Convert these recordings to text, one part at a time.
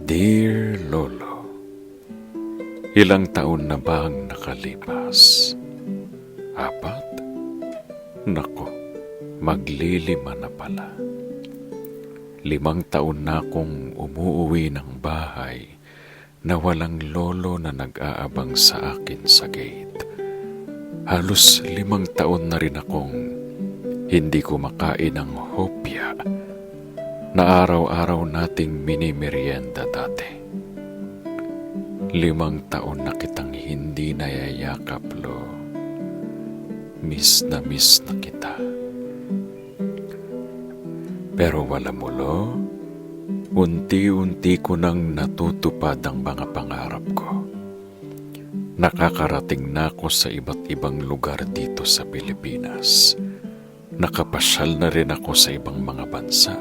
Dear Lolo, ilang taon na ba ang nakalipas? 4? Nako, maglilima na pala. 5 taon na akong umuuwi ng bahay na walang lolo na nag-aabang sa akin sa gate. Halos 5 taon na rin akong hindi kumakain ng hopya na araw-araw nating minimerienda dati. 5 taon na kitang hindi nayayakap, Lo. Miss na kita. Pero wala mo, Lo, unti-unti ko nang natutupad ang mga pangarap ko. Nakakarating na ako sa iba't ibang lugar dito sa Pilipinas. Nakapasyal na rin ako sa ibang mga bansa.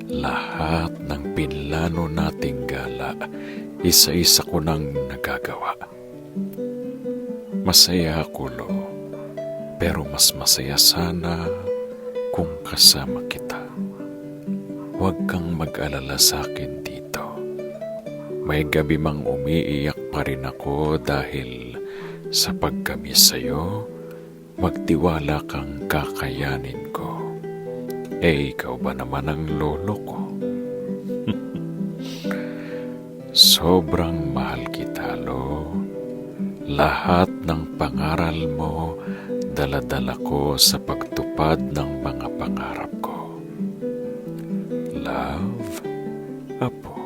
Lahat ng pinlano nating gala, isa-isa ko nang nagagawa. Masaya ako, Lo, pero mas masaya sana kung kasama kita. Huwag kang mag-alala sa akin dito. May gabi mang umiiyak pa rin ako dahil sa pagkami sa'yo, magtiwala kang kakayanin ko. Ikaw ba naman ang lolo ko? Sobrang mahal kita, Lo. Lahat ng pangaral mo, dala-dala ko sa pagtupad ng mga pangarap ko. Love, Apo.